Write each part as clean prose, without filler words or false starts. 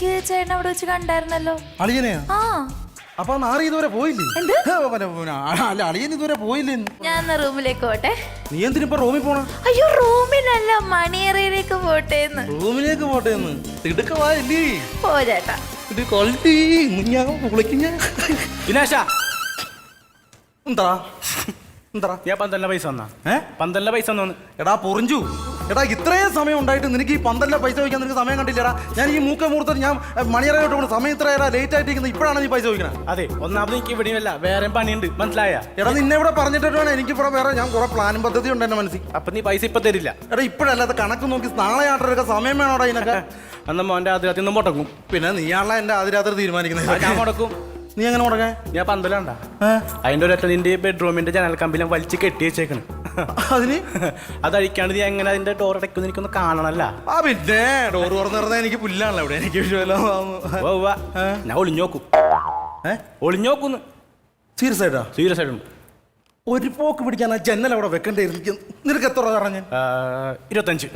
ചേട്ടൻ അവിടെ വെച്ച് കണ്ടായിരുന്നല്ലോ അളിയനെയാ? ആ അപ്പൊ നാറി ഇതുവരെ പോയില്ലേ? അല്ല അളിയൻ ഇതുവരെ പോയില്ലേ? ഞാൻ റൂമിലേക്ക് പോട്ടെ. നീ എന്തിനിപ്പോ റൂമിൽ പോണ? അയ്യോ റൂമിലല്ല മണിയറയിലേക്ക് പോട്ടേന്ന്. റൂമിലേക്ക് പോട്ടേന്ന് തിടുക്കവായില്ലേ? പോ ചേട്ടാ. വിനാശ എന്താ എന്താ ഞാൻ പന്തലിന്റെ പൈസ തന്നാ? പന്തലിന്റെ പൈസ തന്നു. എടാ പൊറിഞ്ചു, എടാ ഇത്രയും സമയം ഉണ്ടായിട്ട് നിനക്ക് ഈ പന്തലിലെ പൈസ ചോദിക്കാൻ നിനക്ക് സമയം കണ്ടില്ലടാ. ഞാൻ ഈ മൂക്ക മുഹൂർത്തം ഞാൻ മണിയറയോട്ട് പോകണം. സമയം ഇത്ര ലേറ്റ് ആയിട്ടിരിക്കുന്നത് ഇപ്പോഴാണ് നീ പൈസ ചോദിക്കണേ. അതെ, ഒന്നാമത് എനിക്ക് ഇവിടെയല്ല വേറെ പണിയുണ്ട്, മനസ്സിലായ? എടാ നിന്നെ ഇവിടെ പറഞ്ഞിട്ട് വേണം എനിക്ക് ഇവിടെ വേറെ ഞാൻ കുറെ പ്ലാനും പദ്ധതി ഉണ്ട് എന്റെ മനസ്സിൽ. അപ്പൊ നീ പൈസ ഇപ്പൊ തരില്ല? എടാ ഇപ്പോഴല്ലാതെ കണക്ക് നോക്കി നാളെ ആട്ടെടുക്കാൻ സമയം വേണോടാ ഇതിനൊക്കെ. അന്ന് മോന്റെ ആദ്യരാത്രി ഒന്നും മുടക്കും. പിന്നെ നീയാണല്ലോ എന്റെ ആദ്യരാത്രി തീരുമാനിക്കുന്നത്. ഞാൻ മുടക്കും. നീ എങ്ങനെ മുടക്കാൻ? ഞാൻ പന്തലാണ്ടാ അതിന്റെ ഒരൊറ്റ നിന്റെ ബെഡ്റൂമിന്റെ ജനൽ കമ്പിലും വലിച്ച് കെട്ടി വെച്ചേക്കണ്. അതിന് അതഴിക്കാണ്ട് നീ എങ്ങനെ അതിന്റെ ഡോർ അടയ്ക്കുന്നു എനിക്കൊന്ന് കാണണല്ല. ആ പിന്നെ ഡോറ് തുറന്നിരുന്ന എനിക്ക് പുല്ലാണല്ലോ ഇവിടെ. എനിക്ക് ഞാൻ ഒളിഞ്ഞോക്കും. ഒളിഞ്ഞോക്കുന്നു. സീരിയസ് ആയിട്ടാ? സീരിയസ് ആയിട്ടുണ്ട്. ഒരു പോക്ക് പിടിക്കാൻ ആ ജന്നൽ അവിടെ വെക്കണ്ടായിരിക്കും. നിനക്ക് എത്ര പറഞ്ഞു? 25.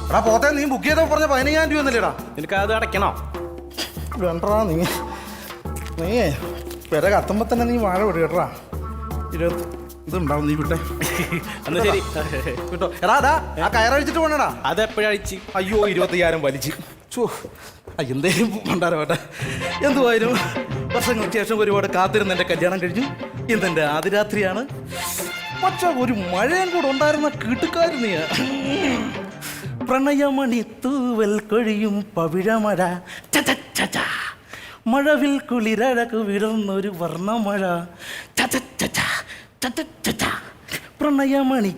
എടാ പോത്തെ നീ ബുക്ക് ചെയ്ത പറഞ്ഞ 15,000 രൂപ ഒന്നല്ലേടാ? നിനക്ക് അത് അടയ്ക്കണോ? വേണ്ടാ നീ പെര കത്തുമ്പോ തന്നെ നീ വാഴ വിടുക കേട്ടാ. 20 ഇതുണ്ടാവും നീ വിട്ടെ. എന്നാ ശരി കിട്ടോ. എടാ അതാ ആ കയറഴിച്ചിട്ട് പോണടാ. അതെപ്പോഴഴിച്ച്? അയ്യോ 25,000 വലിച്ച്. എന്തേലും പണ്ടാരം വേട്ടെ. എന്തുവായാലും വർഷങ്ങൾക്ക് ശേഷം ഒരുപാട് കാത്തിരുന്ന് എൻ്റെ കല്യാണം കഴിഞ്ഞു. ഇന്നെൻ്റെ ആദ്യരാത്രിയാണ്. പക്ഷെ ഒരു മഴയും കൂടെ ഉണ്ടായിരുന്ന കിട്ടുകാരൻ നീ. പ്രണയമണി തൂവൽ കൊഴിയും പവിഴമഴ, മഴവിൽ കുളിരഴകു വിടർന്നൊരു വർണ്ണമഴ, പ്രണയമണി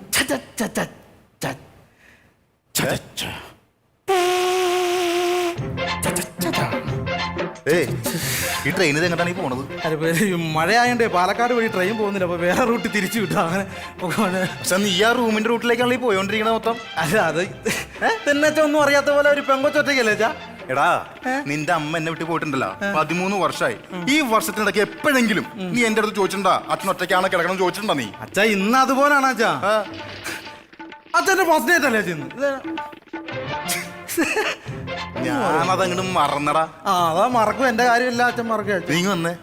ഈ ട്രെയിനിൽ എങ്ങോട്ടാണ് ഈ പോണത്? മഴയായോണ്ടേ പാലക്കാട് വഴി ട്രെയിൻ പോകുന്നില്ല. അപ്പൊ വേറെ റൂട്ട് തിരിച്ചു വിട്ടു. അങ്ങനെ പക്ഷെ നീ ആ റൂമിന്റെ റൂട്ടിലേക്കാണ് ഈ പോയോണ്ടിരിക്കണത് മൊത്തം. അല്ല അത് തന്നെ ഒന്നും അറിയാത്ത പോലെ ഒരു പെങ്കൊച്ചൊറ്റയ്ക്കല്ലേ ചാ? എടാ നിന്റെ അമ്മ എന്നെ വിട്ട് പോയിട്ടുണ്ടല്ലോ 13 വർഷമായി. ഈ വർഷത്തിനിടയ്ക്ക് എപ്പോഴെങ്കിലും നീ എന്റെ അടുത്ത് ചോദിച്ചിട്ടുണ്ടാ അച്ഛൻ ഒറ്റയ്ക്കാണ് കിടക്കണം ചോദിച്ചിട്ടുണ്ടോ നീ? അച്ഛാ ഇന്ന് അതുപോലാണ് അച്ഛാ. അച്ഛന്റെ ഫസ്റ്റ് നൈറ്റ് അല്ലേ ചെന്ന്? ഞാനത് അങ്ങോട്ട് മറന്നടാ. അതാ മറക്കും. എന്റെ കാര്യമില്ല അച്ഛൻ മറക്കുക. നീ വന്നേ.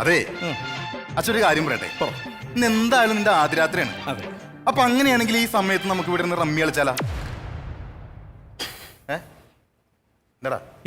അതെ അച്ഛൻ ഒരു കാര്യം പറയട്ടെ. ഇന്ന് എന്തായാലും നിന്റെ ആദ്യരാത്രിയാണ്. അപ്പൊ അങ്ങനെയാണെങ്കിൽ ഈ സമയത്ത് നമുക്ക് ഇവിടെ നിന്ന് റമ്മി കളിച്ചാലാ?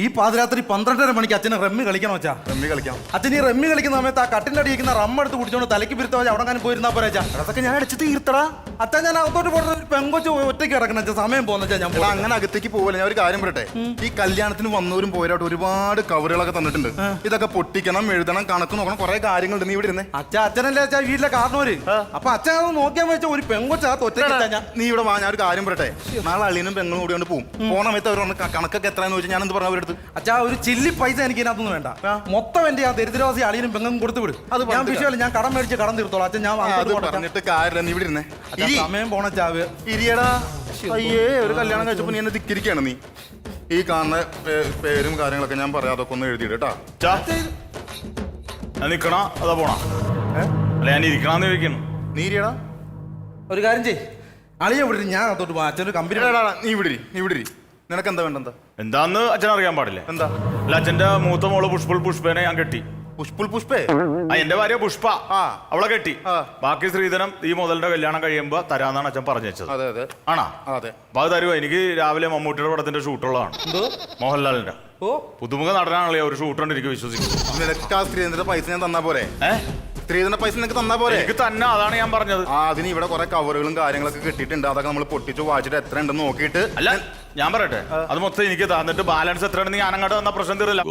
ഈ പാതിരാത്രി 12:30 മണിക്ക് അച്ഛനെ റമ്മി കളിക്കണം അച്ഛാ. റമ്മി കളിക്കാം. അച്ഛൻ ഈ റമ്മി കളിക്കുന്ന സമയത്ത് ആ കട്ടിന്റെ അടിയിരിക്കുന്ന റമ്മ എടുത്ത് കുടിച്ചോണ്ട് തലയ്ക്ക് പിരുത്ത അവിടെ അങ്ങനെ പോയിരുന്നാ പോരാ അച്ഛാ. അതൊക്കെ ഞാൻ അടിച്ചിട്ട് തീർത്തടാ. അച്ഛാ ഞാൻ അകത്തോട്ട് പോകുന്ന ഒരു പെങ്കൊച്ച് ഒറ്റയ്ക്ക് കിടക്കണം അച്ഛാ. സമയം പോകുന്ന അച്ഛാ. ഞാൻ അങ്ങനെ അകത്തേക്ക് പോവില്ല. ഞാൻ ഒരു കാര്യം പറയട്ടെ. ഈ കല്യാണത്തിന് വന്നവരും പോരാട്ട് ഒരുപാട് കവറുകളൊക്കെ തന്നിട്ടുണ്ട്. ഇതൊക്കെ പൊട്ടിക്കണം, എഴുതണം, കണക്ക് നോക്കണം, കുറെ കാര്യങ്ങളുണ്ട്. നീ ഇവിടെ ഇരുന്നേ. അച്ഛനല്ലേ അച്ഛാ വീട്ടിലെ കാരണവര്. അപ്പൊ അച്ഛൻ അത് നോക്കിയാൽ വെച്ച ഒരു പെങ്കൊച്ചകത്ത് ഒറ്റയ്ക്ക്. നീ ഇവിടെ വാ. ഞാൻ ഒരു കാര്യം പറയട്ടെ. നാളെ അളിയനും പെങ്ങളും കൂടി കൊണ്ട് പോകും. പോണ സമയത്ത് അവർ കണക്കൊക്കെ എത്രയെന്ന് ചോദിച്ചാൽ ഞാൻ എന്ത് പറഞ്ഞു അവരുടെ അടുത്ത്? അച്ഛാ ഒരു ചില്ലി പൈസ എനിക്ക് ഇതിനകത്തൊന്നും വേണ്ട. മൊത്തം എന്റെ ആ ദരിദ്രവാസി അളിയനും പെങ്ങളും കൊടുത്തു വിടും. അത് ഞാൻ വിഷയമല്ല. ഞാൻ കടം മേടിച്ച് കടം തീർത്തോളാം അച്ഛൻ. ഞാൻ പറഞ്ഞിട്ട് കാര്യമില്ല. നീ ഇവിടെ ഇരുന്നേ. സമയം പോണ ചാവ് ഇരിയടാ. അയ്യേ ഒരു കല്യാണം കഴിച്ചപ്പോ നീ എന്നെ ധിക്കരിക്കാണ്. നീ ഈ കാണുന്ന പേരും കാര്യങ്ങളൊക്കെ ഞാൻ പറയാം. അതൊക്കെ ഒന്ന് എഴുതിയിട്ട് കേട്ടാ. നിക്കണ അതാ പോണ അല്ല ഞാൻ ഇരിക്കണമെന്ന് ചോദിക്കുന്നു. നീ ഇരിയടാ. ഒരു കാര്യം ചെയ്. അളിയ വിടരി. ഞാൻ അകത്തോട്ട് പോവാം. അച്ഛനൊരു കമ്പനി. നീ വിടിരി. നിനക്ക് എന്താ വേണ്ടെന്താ? എന്താന്ന് അച്ഛൻ അറിയാൻ പാടില്ല. എന്താ? അല്ല അച്ഛന്റെ മൂത്ത മോള് പുഷ്പേനെ ഞാൻ കെട്ടി. പുഷ്പേ? എന്റെ ഭാര്യ പുഷ്പ. അവളെ കെട്ടി. ബാക്കി സ്ത്രീധനം ഈ മുതലിന്റെ കല്യാണം കഴിയുമ്പോ തരാന്നാണ് അച്ഛൻ പറഞ്ഞു വെച്ചത്. അതെ. ആണോ? അതെ. അപ്പൊ അത് തരുമോ? എനിക്ക് രാവിലെ മമ്മൂട്ടിയുടെ പടത്തിന്റെ ഷൂട്ടുള്ളതാണ്. മോഹൻലാലിന്റെ പുതുമുഖ നടനാണല്ലേ ഒരു ഷൂട്ടുണ്ട്. എനിക്ക് വിശ്വസിക്കുന്നു. നിനക്ക് ആ സ്ത്രീധനത്തിന്റെ പൈസ ഞാൻ തന്നാ പോരെ? സ്ത്രീധന പൈസ നിനക്ക് തന്നാ പോരെ? എനിക്ക് തന്നെ. അതാണ് ഞാൻ പറഞ്ഞത്. അതിന് ഇവിടെ കുറെ കവറുകളും കാര്യങ്ങളൊക്കെ കിട്ടിയിട്ടുണ്ട്. അതൊക്കെ നമ്മൾ പൊട്ടിച്ചു വായിച്ചിട്ട് എത്ര ഉണ്ടെന്ന് നോക്കിയിട്ട്. അല്ല ഞാൻ പറയട്ടെ, അത് മൊത്തം എനിക്ക് തന്നിട്ട് ബാലൻസ് എത്രയാണെന്ന് ഞാൻ അങ്ങോട്ട് തന്ന പ്രശ്നം തീരില്ല.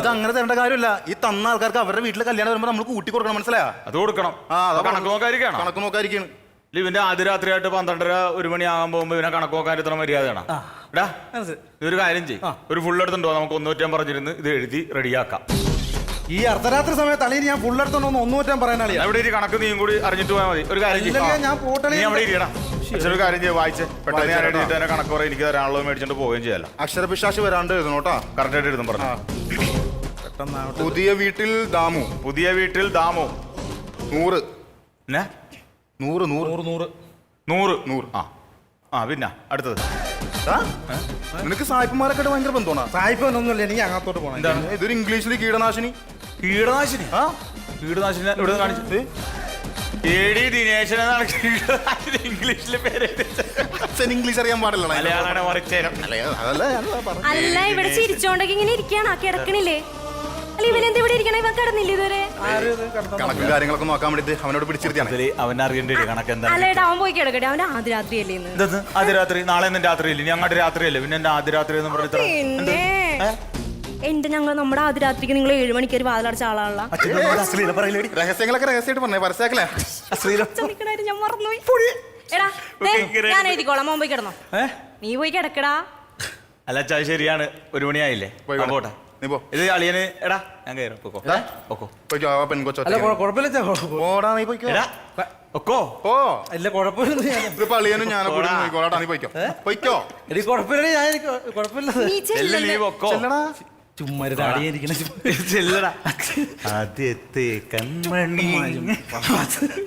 ഇത് അങ്ങനെ തരേണ്ട കാര്യമില്ല. ഈ തന്ന ആൾക്കാർക്ക് അവരുടെ വീട്ടിലെ കല്യാണം വരുമ്പോൾ നമ്മൾ കൂട്ടി കൊടുക്കണം. മനസ്സിലായോ? അത് കൊടുക്കണം. കണക്ക് നോക്കാതിരിക്കണം. ഇവന്റെ ആദ്യരാത്രിയായിട്ട് 12:30 1 മണിയാകാൻ പോകുമ്പോ ഇവനെ കണക്ക് നോക്കാൻ ഇത്ര മര്യാദയാണ്. എടാ ഇതൊരു കാര്യം ചെയ്യും. ഒരു ഫുൾ എടുത്തുണ്ടോ? നമുക്ക് 100 പറഞ്ഞിരുന്ന് ഇത് എഴുതി റെഡിയാക്കാം. ഈ അർദ്ധരാത്രി സമയത്ത് അളിയിൽ ഞാൻ ഫുള്ളെടുത്തോണ്ട് 100 പറയാനാളിയാ. ഇവിടെ ഒരു കണക്ക് നീയും കൂടി അറിഞ്ഞിട്ട് പോയാൽ മതി. ഒരു കാര്യം ഞാൻ പോട്ടെ. നീ അവിടെ ഇരിക്കണം. ഒരു കാര്യം ചെയ്യും. വായിച്ചേ പെട്ടെന്ന് ഞാൻ എഴുതിയിട്ട് തന്നെ കണക്ക് പറയാം. എനിക്ക് തരാനുള്ളത് മേടിച്ചിട്ട് പോവുകയും ചെയ്യാലോ. അക്ഷരപിശാശ് വരാണ്ട് എഴുതണോട്ടാ. കറക്റ്റ് ആയിട്ട് എഴുതും പറഞ്ഞു. പുതിയ വീട്ടിൽ ദാമു. 100. 100. 100. ആ പിന്നെ അടുത്തത് നിനക്ക് സായിപ്പന്മാരൊക്കെ ഭയങ്കര ബന്ധമാണ്. സായിപ്പൊന്നുമില്ല, എനിക്ക് അങ്ങോട്ട് പോകണം. എന്താണ് ഇതൊരു ഇംഗ്ലീഷിൽ കീടനാശിനി. കീടനാശിനി? ആ കീടനാശിനി ഇവിടെ കാണിച്ചത് ഏടി ദിനേശൻ എന്നാണ് കീടനാശിനി ഇംഗ്ലീഷിലെ പേര്. അച്ഛൻ ഇംഗ്ലീഷ് അറിയാൻ പാടില്ല. മലയാളാണ് മറിച്ചേരം. അല്ല ഇവിടെ ചിരിച്ചോണ്ടൊക്കെ ഇങ്ങനെ ഇരിക്കാണ്, കിടക്കണില്ലേ? അല്ല ഇവനെന്ത് ഇവിടെ ഇരിക്കണ? ഇവൻ കിടന്നില്ല ഇതുവരെ? കണക്കും കാര്യങ്ങളൊക്കെ നോക്കാൻ വേണ്ടി അവനോട് പിടിച്ചിരുത്തിയാണ്. അവൻ അറിയേണ്ടി കണക്ക് എന്താ? അല്ലേടാ അവൻ പോയി കിടക്കട്ടെ, അവന് ആദ്യ രാത്രിയല്ലേ ഇന്ന്. എന്തത് ആദ്യ രാത്രി? നാളെ എന്നെ രാത്രിയല്ലേ? ഇനി അങ്ങോട്ട് രാത്രിയല്ലേ? പിന്നെ എന്റെ ആദ്യ രാത്രി എന്ന് പറഞ്ഞിട്ട് പിന്നെ നമ്മുടെ ആദ്യ രാത്രിക്ക് നിങ്ങൾ 7 മണിക്ക് ഒരു വാതിലടച്ച ആളാണല്ലോ. രഹസ്യങ്ങളൊക്കെ രഹസ്യമായിട്ട് പറഞ്ഞേ, പരസ്യക്കല്ലേ? ഞാൻ മറന്നുപോയി. എടാ ഞാൻ എഴുതിക്കോളാം, മോൻ പോയി കിടന്നോ. നീ പോയി കിടക്കടാ. അല്ല ചാ ശരിയാണ്, 1 മണിയായില്ലേ? പോട്ടെ. നീ പോ. ഇത് അളിയന് എടാ ഞാൻ കയറും. പൊക്കോ പോയിക്കോ, ആ പെൺകൊച്ചോ. അല്ല കുഴപ്പമില്ല, പോടാ, നീ പോയിക്കോ. എടാ ഒക്കോ ഓ അല്ല കുഴപ്പമില്ല. ഇത് പള്ളിയനും ഞാനൊക്കെ കൂടി പോയിക്കോളാട്ടാ. നീ പോയിക്കോ, പോയിക്കോ. എനിക്ക് കുഴപ്പമില്ല, ഞാൻ കുഴപ്പമില്ല. നീ ചെല്ല്. നീ പൊക്കോ. ചെല്ലടാ. ചുമ്മാ അടിയിരിക്കണ ചെല്ലടാ. ആദ്യത്തെ കൺമണി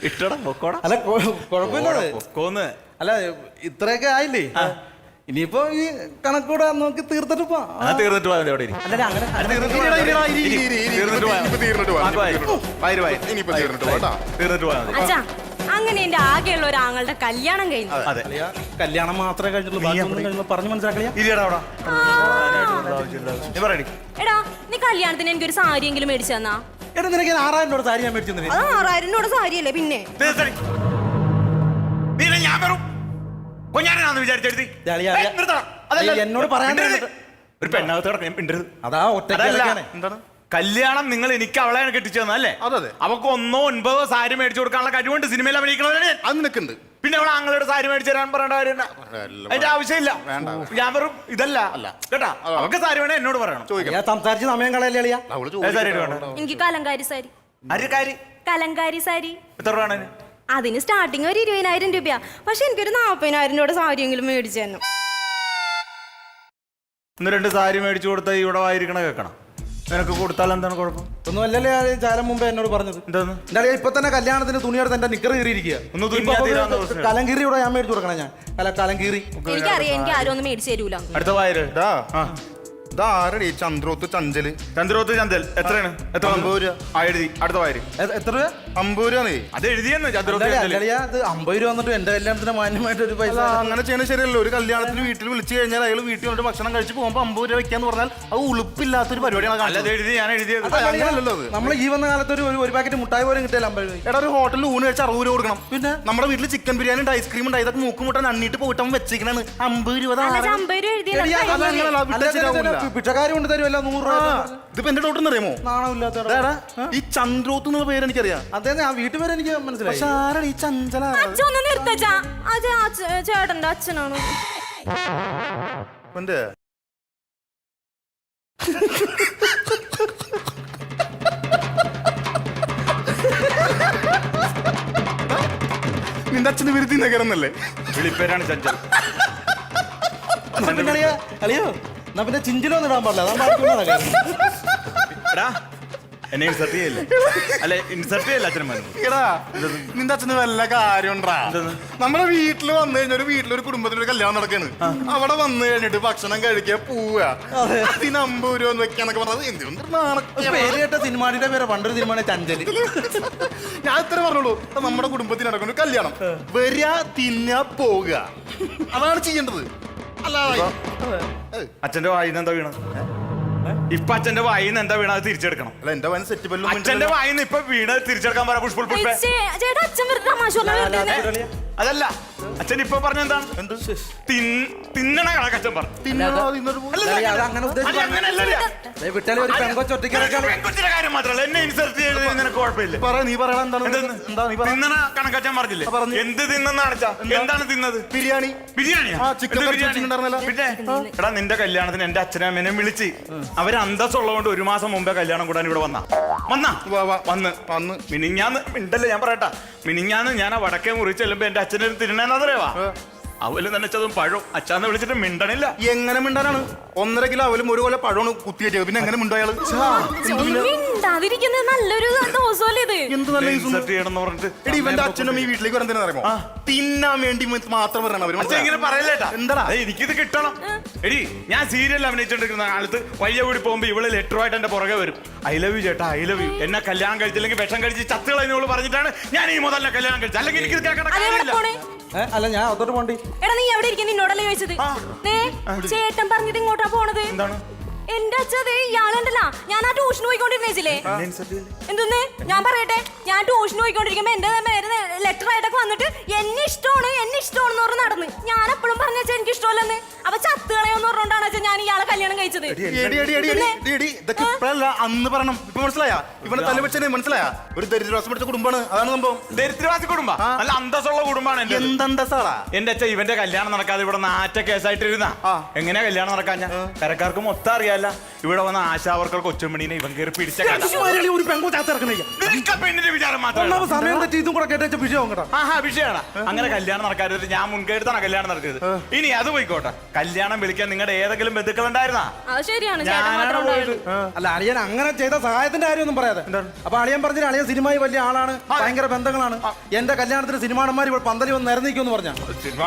ഇട്ടടാ പൊക്കോടാ. അല്ല കുഴപ്പമില്ല. പൊക്കോന്ന്. അല്ല ഇത്രയൊക്കെ ആയില്ലേ, ഇനിയിപ്പോ ഈ കണക്കൂടെ നോക്കി തീർത്തിട്ട് പോ. തീർന്നിട്ട് പോയാൽ എവിടെ ഇരിക്കും? അല്ല അങ്ങനെ ഇനിയിപ്പോ തീർന്നിട്ട് പോട്ടാ. തീർന്നിട്ട് പോയാൽ മതി. അച്ഛാ അങ്ങനെ എന്റെ ആകെയുള്ള ഒരു ആങ്ങളുടെ കല്യാണം കഴിഞ്ഞു. അതെ കല്യാണം മാത്രമേ കഴിഞ്ഞുള്ളൂ, ബാക്കിയൊന്നും കഴിഞ്ഞു. പറഞ്ഞു മനസ്സിലാക്കിയ ഇരിയടാ അവിടെ. നീ പറയടി. എടാ നീ കല്യാണത്തിന് എനിക്കൊരു സാരി എങ്കിലും മേടിച്ചു തന്നാ? എടാ നിനക്ക് 6000 സാരി ഞാൻ മേടിച്ചു തന്നെ. അത് 6000 സാരിയല്ലേ പിന്നെ? ഞാൻ വെറും കൊഞ്ഞാനാന്ന് വിചാരിച്ചെടുത്തി. എന്നോട് പറയാൻ ഒരു പെണ്ണകത്ത് കിടക്കാൻ മിണ്ടരുത്. അതാ ഒറ്റ എന്താണ് കല്യാണം നിങ്ങൾ എനിക്ക് അവളെയാണ് കെട്ടിച്ചു തന്നല്ലേ? അതെ. അവക്ക് 1 9 സാരി മേടിച്ചു കൊടുക്കാനുള്ള കഴിവുണ്ട്. സിനിമയിൽ അഭിനയിക്കണവരെ അത് നിനക്കുണ്ട്. പിന്നെ അവളെ ആങ്ങളുടെ സാരി മേടിച്ചു തരാൻ പറയേണ്ട കാര്യം അതിന്റെ ആവശ്യമില്ല. ഞാൻ വെറും ഇതല്ല കേട്ടാ. അവക്ക് സാരി വേണേ എന്നോട് പറയണം. ഞാൻ സംസാരിച്ച് സമയം കളയല്ലേ അളിയാ. സാരി വേണം. എനിക്ക് കലങ്കാരി സാരി. അരക്കാരി കലങ്കാരി സാരി എത്ര രൂപയാണ്? അതിന് സ്റ്റാർട്ടിങ് ഒരു 20,000 രൂപയാ. പക്ഷെ എനിക്കൊരു 40,000 രൂപയുടെ സാരിയെങ്കിലും മേടിച്ചു തന്നെ. 1 2 സാരി മേടിച്ചു കൊടുത്താൽ ഇവിടെ വായിരിക്കണ കേൾക്കണം. നിനക്ക് കൊടുത്താൽ എന്താണ് കുഴപ്പം? ഒന്നും അല്ലല്ലേ ചാരം മുമ്പേ എന്നോട് പറഞ്ഞത്. എന്താന്ന്? എന്റെ അളിയാ ഇപ്പൊ തന്നെ കല്യാണത്തിന് തുണിയെടുത്ത് എന്റെ നിക്കറ് കീറിയിരിക്കുക. ഒന്ന് തുന്നിയാ തീരാവുന്ന പ്രശ്നം. കലങ്കീറി ഇവിടെ ഞാൻ മേടിച്ചു കൊടുക്കണം. ഞാൻ കലങ്കീറി എനിക്കറിയാം, എനിക്ക് ആരും ഒന്നും മേടിച്ചു തരൂല. അടുത്ത വായര് ഇതാരടി ചന്ദ്രോത്ത് ചഞ്ചല്? ചന്ദ്രോത്ത് ചന്തൽ എത്രയാണ്? എത്ര? 50 രൂപ. എഴുതി. അടുത്ത വായര് എത്ര രൂപ? 50 രൂപ. അത് എഴുതിയെന്ന് ചന്ദ്രോത്ത് ചന്തൽ. അളിയാ ഇത് 50 രൂപ വന്നിട്ട് എന്റെ കല്യാണത്തിന് മാന്യമായിട്ട് ഒരു പൈസ അങ്ങനെ ചെയ്യണത് ശരിയല്ലോ. ഒരു കല്യാണത്തിന് വീട്ടിൽ വിളിച്ചു കഴിഞ്ഞാൽ അയാൾ വീട്ടിൽ വന്നിട്ട് ഭക്ഷണം കഴിച്ച് പോകുമ്പോൾ 50 രൂപ വെക്കാന്ന് പറഞ്ഞാൽ അത് ഉളുപ്പില്ലാത്തൊരു പരിപാടിയാണ്. അല്ല അത് എഴുതി, ഞാൻ എഴുതിയത്. അങ്ങനെയല്ലോ അത്. നമ്മൾ ഈ വന്ന കാലത്ത് ഒരു പാക്കറ്റ് മുട്ടായി പോലും കിട്ടിയാൽ 50 രൂപ. എടാ ഒരു ഹോട്ടലിൽ ഊണ് കഴിച്ച് 60 രൂപ കൊടുക്കണം. പിന്നെ നമ്മുടെ വീട്ടിൽ ചിക്കൻ ബിരിയാണി ഉണ്ട്, ഐസ്ക്രീം ഉണ്ട്, ഇതൊക്കെ മൂക്കുമുട്ടാൻ അണ്ണിട്ട് പോയിട്ട് അവൻ വെച്ചിരിക്കണാണ് 50 രൂപ. 50 രൂപ എഴുതിയ പിച്ചക്കാരും കൊണ്ട് തരുമല്ലോ 100 രൂപ. ഇതിപ്പോ എന്റെ ഡോക്ടർ അറിയാമോ? നാണമില്ലാത്ത ഈ ചന്ദ്രോത്ത് എന്നുള്ള പേര് എനിക്കറിയാം. അതെ ആ വീട്ടു പേര് എനിക്ക് മനസ്സിലായി. പക്ഷെ ആരാണ് ഈ ചഞ്ചല? അച്ഛൻ ഒന്ന് നിർത്തച്ചാ. ചേട്ടന്റെ അച്ഛനാണ്. നിന്റെ അച്ഛന് വിരുദ്ധി നഗരന്നല്ലേ? വിളിപ്പേരാണ് ചഞ്ചൽ. പിന്നെ അളിയോ എന്നാ പിന്നെ ചിഞ്ചിലൊന്നും ഇടാൻ പാടില്ല. എടാ എന്നെ ഇൻസർട്ട് ചെയ്യല്ലേ? അല്ലെ ഇൻസർട്ട് ചെയ്യല്ല അച്ഛനും മതി. എടാ നിന്റെ അച്ഛന് വല്ല കാര്യമുണ്ടാ? നമ്മുടെ വീട്ടിൽ വന്നു കഴിഞ്ഞ വീട്ടിലൊരു കുടുംബത്തിലൊരു കല്യാണം നടക്കാണ്. അവിടെ വന്നു കഴിഞ്ഞിട്ട് ഭക്ഷണം കഴിക്കുക പോവുക, അതിന് 50 രൂപ വെക്കാന്നൊക്കെ പറഞ്ഞത് എന്തുകൊണ്ട് പേര് കേട്ട സിനിമാടിയുടെ പേര് പണ്ടൊരു സിനിമ ചഞ്ചല്. ഞാൻ ഇത്ര പറഞ്ഞോളൂ. നമ്മുടെ കുടുംബത്തിൽ നടക്കുന്ന ഒരു കല്യാണം വരിക, തിന്നുക, പോവുക, അതാണ് ചെയ്യേണ്ടത്. അല്ല അച്ഛന്റെ വായിന്ന് എന്താ വീണത്? ഇപ്പൊ അച്ഛന്റെ വായിന്ന് എന്താ വീണത് തിരിച്ചെടുക്കണം. അല്ല എന്റെ വയസ്സ് സെറ്റ് പല്ലും അച്ഛന്റെ വായിന്ന് ഇപ്പൊ വീണത് തിരിച്ചെടുക്കാൻ പറ. പുഷ്പുൽപുഷ്പേ ചേട്ടാ അച്ഛൻ വെറുതെ തമാശ പറഞ്ഞാ. അതല്ല അച്ഛൻ ഇപ്പൊ പറഞ്ഞ എന്താണ്? തിന്നണ കണക്ക് അച്ഛൻ പറഞ്ഞു. വിട്ടാലും ഒരു പെൺകൊച്ചിന്റെ കാര്യം മാത്രമല്ല എന്നെ ഇൻസൾട്ട് ചെയ്ത് നിനക്ക് കുഴപ്പമില്ല. നീ പറയണ തിന്നണ കണക്ക് അച്ഛൻ പറഞ്ഞില്ലേ? എന്ത് തിന്നെന്നാണ് അച്ഛാ? എന്താണ് തിന്നത്? ബിരിയാണി. ബിരിയാണിയാ? പിന്നെ എടാ നിന്റെ കല്യാണത്തിന് എന്റെ അച്ഛനും അമ്മേനെ വിളിച്ച് അവര് അന്തസ്സുള്ളതുകൊണ്ട് 1 മാസം മുമ്പേ കല്യാണം കൂടാൻ ഇവിടെ വന്ന് മിനിഞ്ഞാന്ന് ഉണ്ടല്ലേ ഞാൻ പറയട്ടാ. മിനിഞ്ഞാന്ന് ഞാൻ ആ വടക്കേ മുറി ചെല്ലുമ്പോ എന്റെ അച്ഛനെ തിന്നണേന്നറിയാവാ അവല് നനച്ചതും പഴവും അച്ഛാന്ന് വിളിച്ചിട്ട് മിണ്ടണില്ല. എങ്ങനെ മിണ്ടാനാണ്? 1.5 കിലോ അവലും 1 കൊല പഴമാണ് കുത്തിയേറ്റത്. പിന്നെ എങ്ങനെ മിണ്ടോ അയാള്? മിണ്ടാതിരിക്കുന്നത് നല്ലൊരു ദിവസമല്ലേ ഇത്? എന്ത് നല്ല ദിവസം? ഇൻസൾട്ട് ചെയ്യണമെന്ന് പറഞ്ഞിട്ട് എടി ഇവന്റെ അച്ഛനും ഈ വീട്ടിലേക്ക് വരാൻ അറിയുമോ? തിന്നാൻ വേണ്ടി മാത്രം പറയണം അവര്. അച്ഛൻ ഇങ്ങനെ പറയല്ലേട്ടാ. എന്താടാ? എനിക്കിത് കിട്ടണം. എടി ഞാൻ സീരിയൽ അഭിനയിച്ചോണ്ടിരിക്കുന്ന കാലത്ത് വയ്യ കൂടി പോകുമ്പോ ഇവള് ലെറ്ററുമായിട്ട് എന്റെ പുറകെ വരും. ഐ ലവ് യു ചേട്ടാ, ഐ ലവ് യു. എന്നെ കല്യാണം കഴിച്ചില്ലെങ്കിൽ വിഷം കഴിച്ച് ചത്തുകളെന്നോള് പറഞ്ഞിട്ടാണ് ഞാൻ ഈ മുതലിനെ കല്യാണം കഴിച്ചത്. അല്ലെങ്കിൽ എനിക്ക് കേൾക്കണ കാര്യമില്ല. അല്ല ഞാൻ അതോട്ട് പോണ്ടി. എടാ നീ എവിടെ ഇരിക്കും? നിന്നോടല്ലേ ചോദിച്ചത്? ചേട്ടൻ പറഞ്ഞിട്ട് ഇങ്ങോട്ടാ പോണത്? എന്താണ്? എന്റെ അച്ഛതേ ഇയാളുണ്ടല്ല, ഞാൻ ആ ട്യൂഷൻ പോയിക്കൊണ്ടിരുന്നേച്ചില്ലേ? എന്തെന്ന് ഞാൻ പറയട്ടെ, ഞാൻ ട്യൂഷൻ പോയിക്കൊണ്ടിരിക്കുമ്പോ എന്റെ ലെറ്റർ ആയിട്ടൊക്കെ വന്നിട്ട് എന്നെ ഇഷ്ടമാണെന്ന് പറഞ്ഞ് നടന്ന്. ഞാൻ എപ്പോഴും പറഞ്ഞ എനിക്ക് ഇഷ്ടമല്ലെന്ന്. അപ്പൊ ചത്തുകളയോന്ന് പറഞ്ഞോണ്ടാണ് അച്ഛൻ ഞാൻ ഇയാളെ കല്യാണം കഴിച്ചത്. ഇതൊക്കെ ഇപ്പഴല്ല, അന്ന് പറയണം. ഇപ്പൊ മനസ്സിലായാ? ഇവനെ തല വെച്ചത് മനസ്സിലായാ? ഒരു ദരിദ്രവാസം പിടിച്ച കുടുംബമാണ്. അതാണ് സംഭവം. ദരിദ്രവാസി കുടുംബ നല്ല അന്തസ്സുള്ള കുടുംബമാണ് എന്റെ. എന്തന്തസാടാ? എന്റെ അച്ഛൻ ഇവന്റെ കല്യാണം നടക്കാതെ ഇവിടെ നാറ്റ കേസായിട്ടിരുന്ന എങ്ങനെയാ കല്യാണം നടക്കാൻ? ഞാൻ കരക്കാർക്ക് മൊത്തം അറിയാല്ല. ഇവിടെ വന്ന ആശാവർക്കർ കൊച്ചുമണീനെ ഇവൻ കയറി പിടിച്ച ഒരു പെൺകുച്ചാത്ത പെണ്ണിന്റെ വിചാരം മാത്രം സമയം തെറ്റി ഇതും കൂടെ കേട്ട വിഷയം കേട്ടോ. വിഷയമാണ്. അങ്ങനെ കല്യാണം നടക്കാതെ ഞാൻ മുൻകൈ എടുത്താണ് കല്യാണം നടത്തിയത്. ഇനി അത് പോയിക്കോട്ടെ, കല്യാണം വിളിക്കാൻ നിങ്ങളുടെ ഏതെങ്കിലും ബന്ധുക്കൾ ഉണ്ടായിരുന്നാ? അത് ശരിയാണ്, ചേട്ടൻ ഞാനാണ് മാത്രം പോയത്. ഉണ്ടായത്. അല്ല അളിയൻ അങ്ങനെ ചെയ്ത സഹായത്തിന്റെ കാര്യമൊന്നും പറയാതെ. അപ്പൊ അളിയൻ പറഞ്ഞില്ല അളിയൻ സിനിമയിൽ വലിയ ആളാണ്, ഭയങ്കര ബന്ധങ്ങളാണ്. എന്റെ കല്യാണത്തിന് സിനിമാടന്മാർ ഇവിടെ പന്തലി വന്ന് നിരന്നിക്കുമെന്ന് പറഞ്ഞു.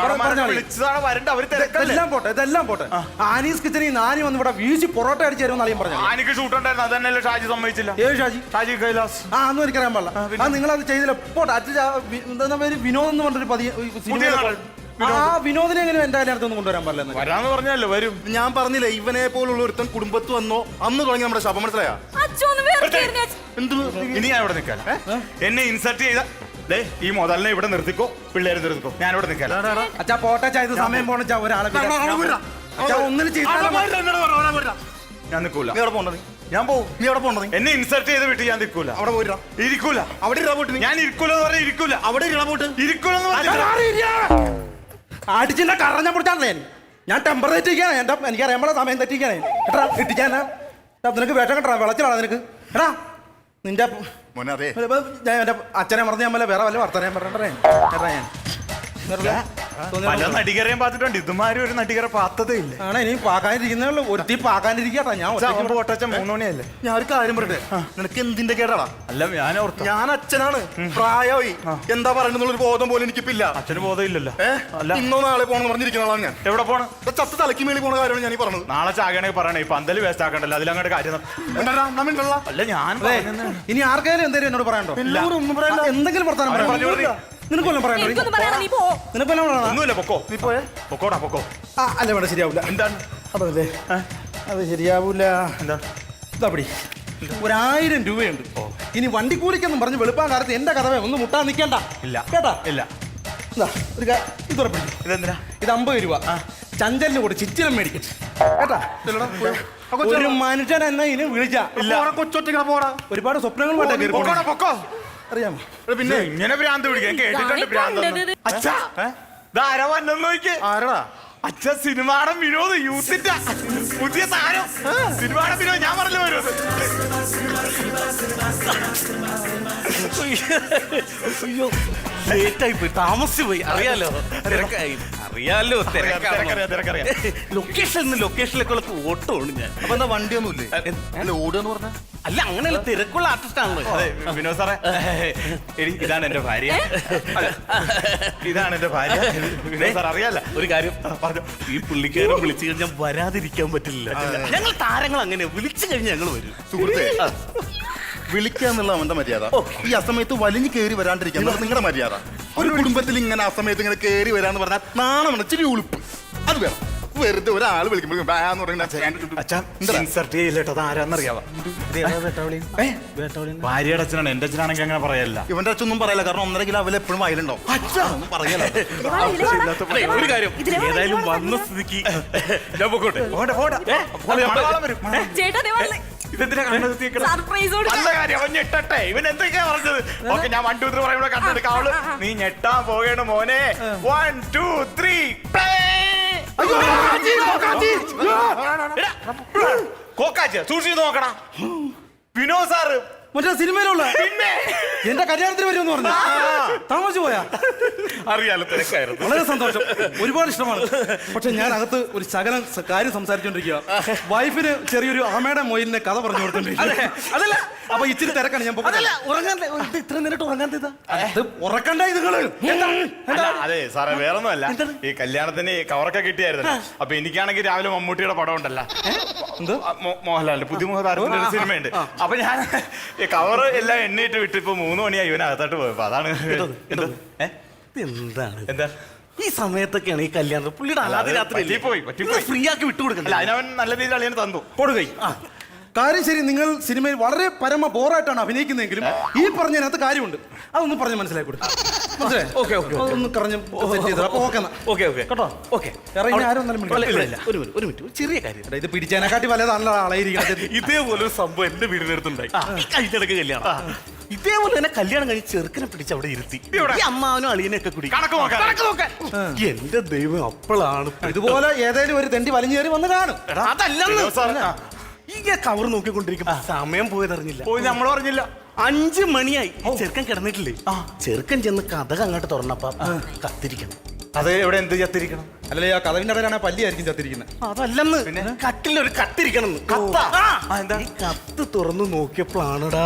വിളിച്ചതാണ് വരണ്ട, അവര് തിരക്കല്ലേ. ഇതെല്ലാം പോട്ടെ. ആനീസ് കിച്ചണിൽ നാനി വന്ന് ഇവിടെ വീശി പൊറോട്ട അടിച്ചു തരുമെന്ന് അളിയൻ പറഞ്ഞു. എനിക്ക് ഷൂട്ടുണ്ടായിരുന്നു, അതന്നെയല്ലേ ഷാജി സമ്മതിച്ചില്ല. ഏത് ഷാജി? ഷാജി കൈലാസ്. ഒന്നും എനിക്കറിയാൻ പാടില്ല. നിങ്ങളത് ചെയ്തില്ല. പോട്ടെ. എന്താ പേര്? വിനോദ് എന്ന് പറഞ്ഞൊരു വിനോദിനെ എങ്ങനെ എന്റെ കല്യാണത്തൊന്നും കൊണ്ടുവരാൻ പാടില്ല. വരാന്ന് പറഞ്ഞല്ലോ വരും. ഞാൻ പറഞ്ഞില്ലേ ഇവനെ പോലുള്ള ഒരുത്തൻ കുടുംബത്ത് വന്നോ അന്ന് തുടങ്ങി നമ്മുടെ ശബം. മനസ്സിലായാ? അച്ഛനൊന്ന് വെറുതെ ഇരുന്നേ. എന്ത്? ഇനി ഞാൻ ഇവിടെ നിൽക്കാൻ എന്നെ ഇൻസൾട്ട് ചെയ്ത ഈ മുതലിനെ ഇവിടെ നിർത്തിക്കോ, പിള്ളേരെ നിർത്തിക്കോ, ഞാൻ ഇവിടെ നിൽക്കാൻ. അച്ഛാ പോട്ടെ. ഇത് സമയം പോണ ഒരാളെ ഒന്നിനും ചെയ്ത ഞാൻ നിൽക്കൂല. നീ എവിടെ പോണ്ടത്? ഞാൻ പോവും. നീ എവിടെ പോണ്ടത്? എന്നെ ഇൻസൾട്ട് ചെയ്ത് വിട്ട് ഞാൻ നിൽക്കൂല. അവിടെ പോയിട്ടാ? ഇരിക്കൂല. അവിടെ ഇരാ പോട്ട്. ഞാൻ ഇരിക്കൂല എന്ന് പറഞ്ഞാൽ ഇരിക്കൂല. അവിടെ ഇരാ പോട്ട്. ഇരിക്കൂലെന്ന് അടിച്ചിന്റെ കറഞ്ഞ പൊടിച്ചാണല്ലേ ഞാൻ ടെമ്പർ തെറ്റിക്കാണ്. എന്റെ എനിക്കറിയാൻ പാടില്ല സമയം തെറ്റിക്കാനേ. കേട്ടാ കിട്ടിക്കാനാ നിനക്ക് വേഷം കെട്ടാ വിളച്ചിലാണ് നിനക്ക്. എടാ നിന്റെ മോനെ അതെ ഞാൻ എന്റെ അച്ഛനെ മറന്ന് ഞാൻ വേറെ വല്ല വർത്തമാനം പറഞ്ഞേ. പല നടികരെയും പാത്തിട്ടുണ്ട്, ഇതുമാരും ഒരു നടികരെ പാത്തതേ ഇല്ല. ആണ് ഇനി പാക്കാനിരിക്കുന്നേ ഉള്ളൂ. ഒരുത്തി പാക്കാനിരിക്കട്ടാ. ഞാൻ ഒട്ടച്ച 3 മണിയല്ലേ. ഞാൻ ഒരു കാര്യം പറയട്ടെ, നിനക്ക് എന്തിന്റെ കേടാടാ? അല്ല ഞാൻ ഓർത്തു ഞാൻ അച്ഛനാണ്, പ്രായമായി. എന്താ പറയുന്നുള്ള ഒരു ബോധം പോലും എനിക്കിപ്പില്ല. അച്ഛന് ബോധമില്ലല്ലോ. അല്ല ഇന്നോ നാളെ പോണെന്ന് പറഞ്ഞിരിക്കുന്ന ആളാണ് ഞാൻ. എവിടെ പോണം? ചത്ത് തലക്ക് മേളിൽ പോണ കാര്യമാണ് ഞാൻ ഈ പറഞ്ഞത്. നാളെ ചാകണേ പറയണേ, ഇപ്പൊ പന്തല് വേസ്റ്റ് ആക്കണ്ടല്ലോ, അതിലങ്ങോട്ട് കാര്യം. അല്ല ഞാൻ ഇനി ആർക്കായാലും എന്തെങ്കിലും എന്നോട് പറയണ്ടോ? എന്തെങ്കിലും നിനക്കൊല്ലം പറയണ്ടോ? നിനക്കൊല്ലം ഒന്നുമില്ല, പൊക്കോ. നീ പോയേ പൊക്കോടാ, പൊക്കോ. അല്ല വേണ്ട, ശരിയാവൂല. എന്താണ് അതല്ലേ അത് ശരിയാവൂല. എന്താ ഇതപ്പടി 1000 രൂപയുണ്ട്. ഇനി വണ്ടിക്കൂലിക്കെന്നും പറഞ്ഞ് വെളുപ്പാൻ കാലത്ത് എന്റെ കഥവേ ഒന്ന് മുട്ടാൻ നിൽക്കണ്ട. ഇല്ല കേട്ടാ? ഇല്ല. ഇത് ഉറപ്പിക്കും. ഇതെന്തിനാ? ഇത് 50 രൂപ. ചഞ്ചലിന് കൂടെ ചിച്ചിലും മേടിക്കും. കേട്ടാ? ഒരു മനുഷ്യൻ എന്നെ ഇനി വിളിച്ച കൊച്ചൊറ്റ പോടാ. ഒരുപാട് സ്വപ്നങ്ങളുമായിട്ടാ പൊക്കോ. അറിയാമോ? പിന്നെ ഇങ്ങനെ ഭ്രാന്ത് പിടിക്കാൻ കേട്ടിട്ടുണ്ട്. ഭ്രാന്ത് അച്ഛാ ധാരാ വന്നെന്ന് നോക്കിയേ. ആരടാ? അച്ഛ സിനിമാടം വിനോദ് യൂത്തിന്റെ പുതിയ താരം. സിനിമാടം വിനോദ് ഞാൻ പറഞ്ഞു വരുന്നത്. അയ്യോ ലേറ്റായി പോയി, താമസിച്ചു പോയി. അറിയാലോ തിരക്കറിയാം. ലൊക്കേഷനിലേക്കുള്ള ഓട്ടമാണ് ഞാൻ. അപ്പൊ എന്താ വണ്ടിയൊന്നുമില്ലേ? അല്ല ഓടുകയെന്ന് പറഞ്ഞാ? അല്ല അങ്ങനെയല്ല, തിരക്കുള്ള ആർട്ടിസ്റ്റ് ആണല്ലോ. വിനോദ് സാറേ, ഇതാണ് എന്റെ ഭാര്യ. ഇതാണ് എന്റെ ഭാര്യ. വിനോദ് സാർ അറിയാല്ല ഒരു കാര്യം പറഞ്ഞു, ഈ പുള്ളിക്കാരെ വിളിച്ചു കഴിഞ്ഞാൽ വരാതിരിക്കാൻ പറ്റില്ല. ഞങ്ങൾ താരങ്ങൾ അങ്ങനെ വിളിച്ചു കഴിഞ്ഞാൽ ഞങ്ങൾ വരും. സുഹൃത്തേ, വിളിക്കാന്നുള്ള അവന്റെ മര്യാദ. ഈ അസമയത്ത് വലിഞ്ഞു കയറി വരാണ്ടിരിക്കാൻ നിങ്ങളുടെ മര്യാദ. ഒരു കുടുംബത്തിൽ ഇങ്ങനെ അസമയത്ത് ഇങ്ങനെ കയറി വരാന്ന് പറഞ്ഞാൽ നാണം ഇച്ചിരി ഉളുപ്പ് അത് വേണം. വെറുതെ ഒരാൾ വിളിക്കുമ്പോഴേക്കും ആരാന്നറിയാവാ? ഭാര്യയുടെ അച്ഛനാണ്. എന്റെ അച്ഛനാണെങ്കിൽ അങ്ങനെ പറയല്ല. ഇവന്റെ അച്ഛനൊന്നും പറയല്ല, കാരണം 1.5 കിലോ അവല് എപ്പോഴും വയലുണ്ടോ ഒന്നും പറയല. ഒരു കാര്യം, ഏതായാലും വന്ന സ്ഥിതിക്ക് ഞാൻ പോകട്ടെ. നല്ല കാര്യം, അവൻ ഞെട്ടട്ടെ. ഇവൻ എന്തൊക്കെയാ പറഞ്ഞത്? ഓക്കെ, ഞാൻ 1 2 3 പറയുമ്പോ കണ്ടെടുക്കാം. അവള് നീ ഞെട്ടാൻ പോകേണ്ട മോനെ. 1 2 3 കോക്കാച്ച് സൂക്ഷിച്ച് നോക്കണ. വിനോദ് സാറ് മറ്റേ സിനിമയിലുള്ള എന്റെ കല്യാണത്തിന് വരുമെന്ന് പറഞ്ഞു താമസിച്ചു പോയാ? അറിയാലോ, തിരക്കായിരുന്നു. വളരെ സന്തോഷം, ഒരുപാട് ഇഷ്ടമാണ്. പക്ഷെ ഞാൻ അകത്ത് ഒരു ശകലം കാര്യം സംസാരിച്ചോണ്ടിരിക്കുക. വൈഫിന് ചെറിയൊരു ആമയുടെ മൊയിലിനെ കഥ പറഞ്ഞു കൊടുത്തോണ്ടിരിക്കുക. അതല്ല, അപ്പൊ ഇച്ചിരി തിരക്കാണ് ഞാൻ അതല്ല, ഉറങ്ങാൻ ഇത്ര നേരിട്ട് ഉറങ്ങാൻ ഉറക്കണ്ട ഇതുകള്. അല്ല, അതെ സാറേ, വേറൊന്നുമല്ല. ഈ കല്യാണത്തിന് കവറൊക്കെ കിട്ടിയായിരുന്നു. അപ്പൊ എനിക്കാണെങ്കിൽ രാവിലെ മമ്മൂട്ടിയുടെ പടം ഉണ്ടല്ലോ, എന്തോ മോഹൻലാലിന്റെ പുതുമുഖ താരത്തിന്റെ ഒരു സിനിമയുണ്ട്. അപ്പൊ ഞാൻ ഈ കവർ എല്ലാം എണ്ണയിട്ട് വിട്ട് ഇപ്പൊ 3 മണിയായി ഇവനകത്തോട്ട് പോയപ്പോ അതാണ്. എന്താണ് എന്താ ഈ സമയത്തൊക്കെയാണ് ഈ കല്യാണം? പുള്ളിയുടെ ആദ്യ രാത്രി പറ്റിപ്പോയി. ഫ്രീ ആക്കി വിട്ടുകൊടുക്കണ്ട. അതിനവൻ നല്ല രീതിയിൽ അളിയൻ തന്നു. കൊടുകൈ. കാര്യം ശരി, നിങ്ങൾ സിനിമയിൽ വളരെ പരമ ബോറായിട്ടാണ് അഭിനയിക്കുന്നതെങ്കിലും ഈ പറഞ്ഞതിനകത്ത് കാര്യമുണ്ട്. അതൊന്നും പറഞ്ഞ് മനസ്സിലാക്കി കൊടുക്കും. മനസ്സിലായി? ഓക്കെ, ഓക്കെ, ഒന്ന് പറഞ്ഞ് സെറ്റ് ചെയ്തോ. അപ്പൊ ഓക്കെ ഓക്കെ, ഓക്കെ കേട്ടോ. ഓക്കെ. ഇറങ്ങി ആരും ഒന്നും ഇല്ല, ഒരു മിനിറ്റ്, ഒരു ചെറിയ കാര്യം. ഇത് പിടിച്ചതിനെക്കാട്ടി വല്ലതാണല്ലോ ആളായിരിക്കുന്നത്. ഇതേപോലെ ഒരു സംഭവം എന്റെ വീടിനടുത്തുണ്ടായി. കഴിഞ്ഞിടക്ക് കല്യാണം. ഇതേപോലെ തന്നെ കല്യാണം കഴിഞ്ഞ് ചെറുക്കനെ പിടിച്ച് അവിടെ ഇരുത്തി. ഈ അമ്മാവനും അളിയനൊക്കെ കൂടി കണക്ക് നോക്കാൻ. എന്റെ ദൈവം, അപ്പോഴാണ് ഇതുപോലെ ഏതെങ്കിലും ഒരു തെണ്ടി വലിഞ്ഞു കയറി വന്ന് കാണും. അതല്ലെന്ന്. ഈ കവർ നോക്കിക്കൊണ്ടിരിക്കുമ്പോ സമയം പോയതറിഞ്ഞില്ല. പോയി നമ്മൾ പറഞ്ഞില്ല. 5 മണിയായി. ചെറുക്കൻ കിടന്നിട്ടില്ലേ? ചെറുക്കൻ ചെന്ന് കഥ അങ്ങോട്ട് തുറന്നപ്പ കത്തിരിക്കണം. അത് എവിടെ എന്ത് ചത്തിരിക്കണം? അല്ലെ ആ കഥവിന്റെ ഇടയിലാണ് പല്ലിയായിരിക്കും ചത്തിരിക്കുന്നത്. അതല്ലെന്ന്, കട്ടിലൊരു കത്തിരിക്കണം. ഈ കത്ത് തുറന്നു നോക്കിയപ്പോഴാണടാ,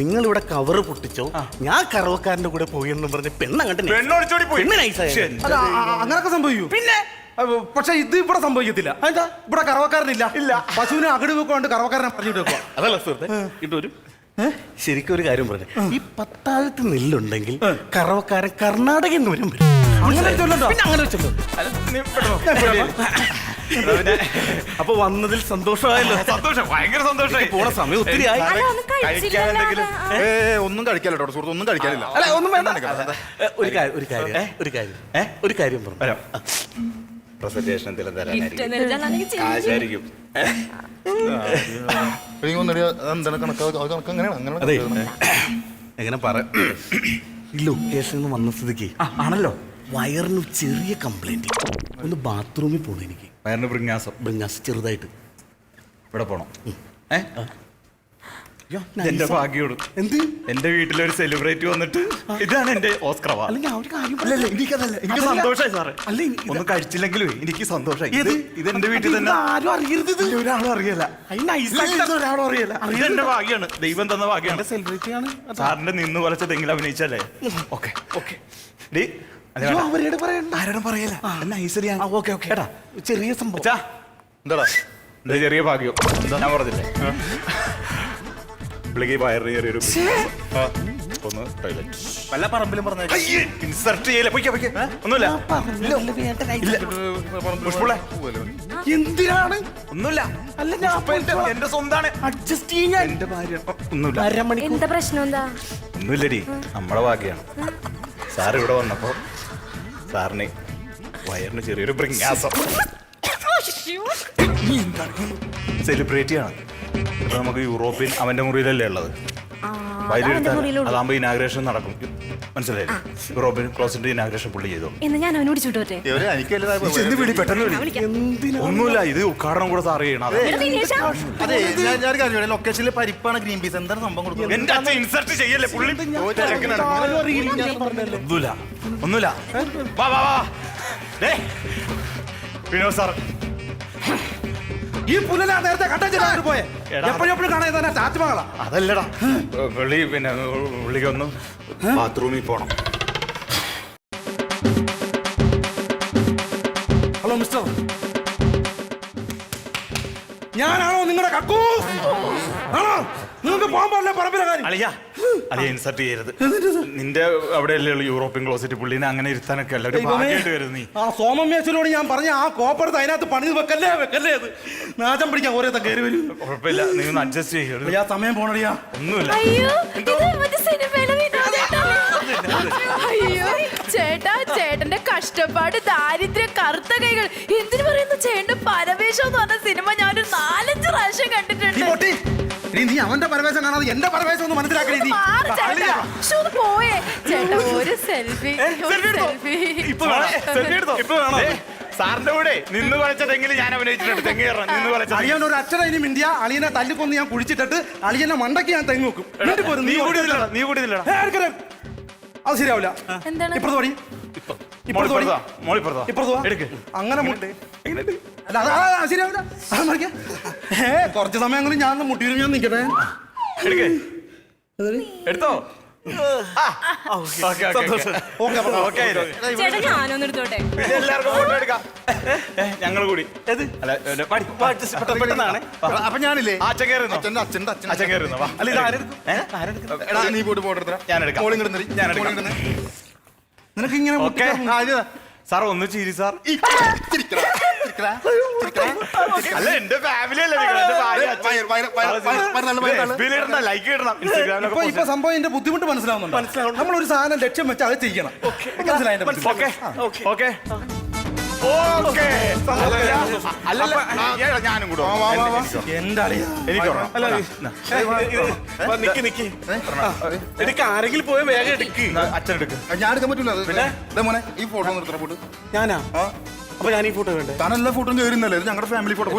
നിങ്ങൾ ഇവിടെ കവറ് പൊട്ടിച്ചോ, ഞാൻ കറവക്കാരന്റെ കൂടെ പോയി എന്ന് പറഞ്ഞ് പെണ്ണങ്ങോട്ട് പെണ്ണൊളിച്ചോടി പോയി. അല്ല, അങ്ങനൊക്കെ സംഭവിക്കൂ. പിന്നെ പക്ഷെ ഇത് ഇവിടെ സംഭവിക്കത്തില്ല. ഇവിടെ കറവക്കാരനില്ല. ഇല്ല, പശുവിനെ അകടി വെക്കൊണ്ട് കറവക്കാരനെ പറഞ്ഞിട്ട് വെക്കുക. അതല്ല സുഹൃത്തെ, ഇതൊരു ശരിക്കും ഒരു കാര്യം പറഞ്ഞു. ഈ 10,000 നെല്ലുണ്ടെങ്കിൽ കറവക്കാരൻ കർണാടകയിൽ നിന്ന് വരും. അങ്ങനെ ചൊല്ലുണ്ടോ? പിന്നെ അങ്ങനെ ചൊല്ലും. അപ്പൊ വന്നതിൽ സന്തോഷമായല്ലോ. സന്തോഷം, ഭയങ്കര സന്തോഷമായി. പോണ സമയം ഒത്തിരി ആയി. അല്ല, ഒന്നും കഴിച്ചില്ലല്ലോ. ഒന്നും കഴിക്കാല്ലോ സുഹൃത്ത്, ഒന്നും കഴിക്കാനില്ല. അല്ല, ഒന്നും വേണ്ട. ഒരു കാര്യം പറഞ്ഞു. പ്രസന്റേഷൻ എന്തെങ്കിലും ഗിഫ്റ്റ് എന്ന് വെച്ചാൽ ആശായിരിക്കും. എന്താണ് കണക്ക് അങ്ങനെയാണ് അതെ, എങ്ങനെ പറ, ഈ ലൊക്കേഷനിൽ വന്ന സ്ഥിതിക്ക് ആണല്ലോ, വയറിന് ചെറിയ കംപ്ലൈന്റ്. ഒന്ന് ബാത്റൂമിൽ പോകണം എനിക്ക്. വയറിന് ബ്രിങ്ങാസം ചെറുതായിട്ട്. ഇവിടെ പോണം. എന്റെ ഭാഗ്യോട് എന്ത്? എന്റെ വീട്ടിലൊരു സെലിബ്രേറ്റ് വന്നിട്ട് ഇതാണ് എന്റെ ഓസ്കർ അവാർഡ്. അല്ലെങ്കിൽ ആ ഒരു കാര്യം എനിക്ക് സന്തോഷമായി സാറേ. അല്ല, ഒന്നും കഴിച്ചില്ലെങ്കിലും എനിക്ക് സന്തോഷമായി. ഇത് എന്റെ വീട്ടിൽ തന്നെ ആരും അറിയരുത്. ഒരാളും അറിയില്ല. ഒരാളും അറിയില്ല. ഇത് എന്റെ ഭാഗ്യാണ്, ദൈവം തന്ന ഭാഗ്യാണ്. സെലിബ്രിറ്റി ആണ്. സാറിന്റെ നിന്ന് വലച്ചതെങ്കിലും അഭിനയിച്ചല്ലേ. Okay okay. അവരോട് പറയണ്ട. ആരോടും പറയല. Okay okay. എടാ, ചെറിയ സംഭവം. എന്താടാ എന്റെ ചെറിയ ഭാഗ്യം? ഞാൻ പറഞ്ഞില്ലേ, പുള്ളിക്ക് വയറിന് ചെറിയൊരു ഒന്ന് ടോയ്ലറ്റ് വല്ല പറമ്പിലും പറഞ്ഞ ഇൻസർട്ട് ചെയ്യല. ഒന്നുമില്ല. എന്തിനാണ്? ഒന്നുമില്ല. അല്ല, ഞാൻ എന്റെ സ്വന്താണ്. അഡ്ജസ്റ്റ് ചെയ്യാൻ എന്റെ ഭാര്യ ഒന്നുമില്ല. അരമണിക്കൂർ. എന്താ പ്രശ്നം? എന്താ ഒന്നുമില്ലടി, നമ്മളെ ഭാഗ്യാണ്. സാർ ഇവിടെ വന്നപ്പോ സാറിന് വയറിന് ചെറിയൊരു ബ്രിങ്ങാസം. സെലിബ്രിറ്റി ആണ്. ഇപ്പൊ നമുക്ക് യൂറോപ്യൻ അവന്റെ മുറിയിലല്ലേ ഉള്ളത്. അതാകുമ്പോ ഇനാഗ്രേഷൻ നടക്കും. മനസ്സിലായി? യൂറോപ്യൻ ക്ലോസിന്റെ ഇനാഗ്രേഷൻ പുള്ളി ചെയ്തോ. എന്ന് ഞാൻ അവനോട് ചൂട്ടോട്ടെ. ഒന്നുമില്ല, ഇത് ഉദ്ഘാടനം കൂടെ സാറ് ചെയ്യണം. അതെ, ലൊക്കേഷനിൽ പരിപ്പാണ് ഗ്രീൻ പീസ്. എന്താണ് സംഭവം കൊടുക്കുന്നത്? എന്റെ അച്ഛൻ ഇൻസർട്ട് ചെയ്യല്ലേ പുള്ളി. ഒന്നുമില്ല. വാ വാ വാ. വിനോദ് സാർ, ഈ പുല്ലലാ നേരത്തെ കട്ടച്ചിട്ട് പോയെ. എപ്പോഴും കാണാൻ താജ്മഹളാ. അതല്ലടാ, പുള്ളി പിന്നെ പുള്ളിക്ക് ഒന്ന് ബാത്റൂമിൽ പോണം. ഹലോ മിസ്റ്റർ, ഞാനാണോ നിങ്ങളുടെ കക്കൂ? ആണോ? നിങ്ങൾക്ക് പോകാൻ പാടില്ല പറമ്പിലെ കാര്യം. അളിയ ഇൻസർട്ട് ചെയ്യരുത്. നിന്റെ അവിടെയല്ലേ ഉള്ളു യൂറോപ്യൻ ക്ലോസറ്റ്. പുള്ളിനെ അങ്ങനെ ഇരുത്താനൊക്കെ അല്ല, ഒരു ഭാഗ്യമായിട്ട് വരും. നീ ആ സോമമ്മേശ്വരോട് ഞാൻ പറഞ്ഞ ആ കോപ്പറത്ത് അതിനകത്ത് പണി വെക്കല്ലേ അത് നാശം പിടിക്കാൻ ഓരോരുത്തർ കയറി വരും. കുഴപ്പമില്ല, നീ ഒന്ന് അഡ്ജസ്റ്റ് ചെയ്യരുത്. ആ സമയം പോണടിയാ. ഒന്നുമില്ല. അയ്യോ, ഇത് മറ്റേ സിനിമയിലെ വിനോദേട്ടാ. അയ്യോ ചേട്ടാ, ചേട്ടന്റെ കഷ്ടപ്പാട്, ദാരിദ്ര്യം, കറുത്ത കൈകൾ, എന്തിനു പറയുന്നു ചേട്ടന്റെ പരവേശം എന്ന് പറഞ്ഞ സിനിമ ഞാനൊരു 4-5 പ്രാവശ്യം കണ്ടിട്ടുണ്ട്. നീ അവന്റെ പരവേശം കാണാതെ എന്റെ പരവേശം ഒന്ന് മനസ്സിലാക്കണേ. പോയേ ചേട്ടാ, ഒരു സെൽഫി. സാറിന്റെ കൂടെ നിന്ന് കളിച്ച തെങ്ങിൽ ഞാൻ അഭിനയിച്ചിട്ടുണ്ട് തെങ്ങ് കയറണം നിന്ന് കളിച്ച അളിയൻ ഒരു അച്ഛനെ ഇനി മിണ്ടിയ അളിയനെ തല്ലിക്കൊന്ന് ഞാൻ കുഴിച്ചിട്ടിട്ട് അളിയനെ മണ്ടയ്ക്ക് ഞാൻ തെങ്ങ് വെക്കും എന്നിട്ട് പോരും. നീ കൂടി ഇതില്ലടാ, നീ കൂടി ഇതില്ലടാ. അത് ശരിയാവില്ല. എന്താണ്? ഇപ്പുറത്ത് പടി. മോളിപ്പുറത്താ, മോളിപ്പുറത്താ. ഇപ്പുറത്ത് വാ. എടുക്ക്. അങ്ങനെ അല്ല അത് ശരിയാവില്ല. അത് മറിക്കാം. കുറച്ച് സമയങ്ങളിൽ ഞാൻ മുട്ടിയിൽ ഞാൻ നിൽക്കട്ടെ. എടുക്ക്. എടുത്തോ ഓക്കെ ചേട്ടാ ഞാനൊന്ന് എടുത്തോട്ടെ. എല്ലാവർക്കും ഫോട്ടോ എടുക്കാം. ഞങ്ങൾ കൂടി അല്ല പാടി പെട്ടെന്നാണ്. അപ്പൊ ഞാനില്ലേ അച്ഛൻ കയറുന്നു അച്ഛൻ്റെ അച്ഛൻ്റെ അച്ഛൻ അച്ഛൻ കയറുന്നു വാ. അല്ല ഇത് ആരെടുക്കും? എടാ നീ പോയിട്ട് ഫോട്ടോ എടുത്തരാ. ഞാൻ എടുക്കാം. മോളിൽ കിടന്നേരി. ഞാൻ എടുക്കാം. മോളിൽ കിടന്നേ. നിനക്ക് ഇങ്ങനെ ഓക്കെ സാർ ഒന്ന് ചിരി സാർ. ചിരിക്കടാ, ചിരിക്കടാ, ചിരിക്കടാ. അല്ല എന്റെ ഫാമിലി അല്ലേ നിങ്ങൾ, എന്റെ ഭാര്യ, അച്ഛൻ. വയറ്, വയറ്, വയറ്, വയറ്, വയറ് നല്ല വയറ്. FB യിൽ ഇടണം, ലൈക്ക് ഇടണം, ഇൻസ്റ്റാഗ്രാമിലൊക്കെ ഇപ്പൊ സംഭവം എന്റെ ബുദ്ധിമുട്ട് മനസ്സിലാവുന്നുണ്ട്. നമ്മളൊരു സാധനം ലക്ഷ്യം വെച്ച് അത് ചെയ്യണം. മനസ്സിലായി എന്റെ ബുദ്ധിമുട്ട്. Okay okay okay. അല്ലല്ല ഞാനും കൂടെ വാ, വാ, വാ. എന്റെ അളിയാ. എനിക്ക് നിക്ക് എനിക്ക് ആരെങ്കിലും പോയ വേഗം എടുക്ക്. അച്ഛൻ എടുക്ക്. ഞാൻ എടുക്കാൻ പറ്റൂല അത്. ദേ മോനെ ഈ ഫോട്ടോ ഒന്ന് എടുത്തരാ ഫോട്ടോ. ഞാനാ? അപ്പൊ ഞാൻ ഈ ഫോട്ടോ വേണ്ടേ? താൻ എല്ലാ ഫോട്ടോയും കയറുന്നല്ലേ, ഇത് ഞങ്ങളുടെ ഫാമിലി ഫോട്ടോ.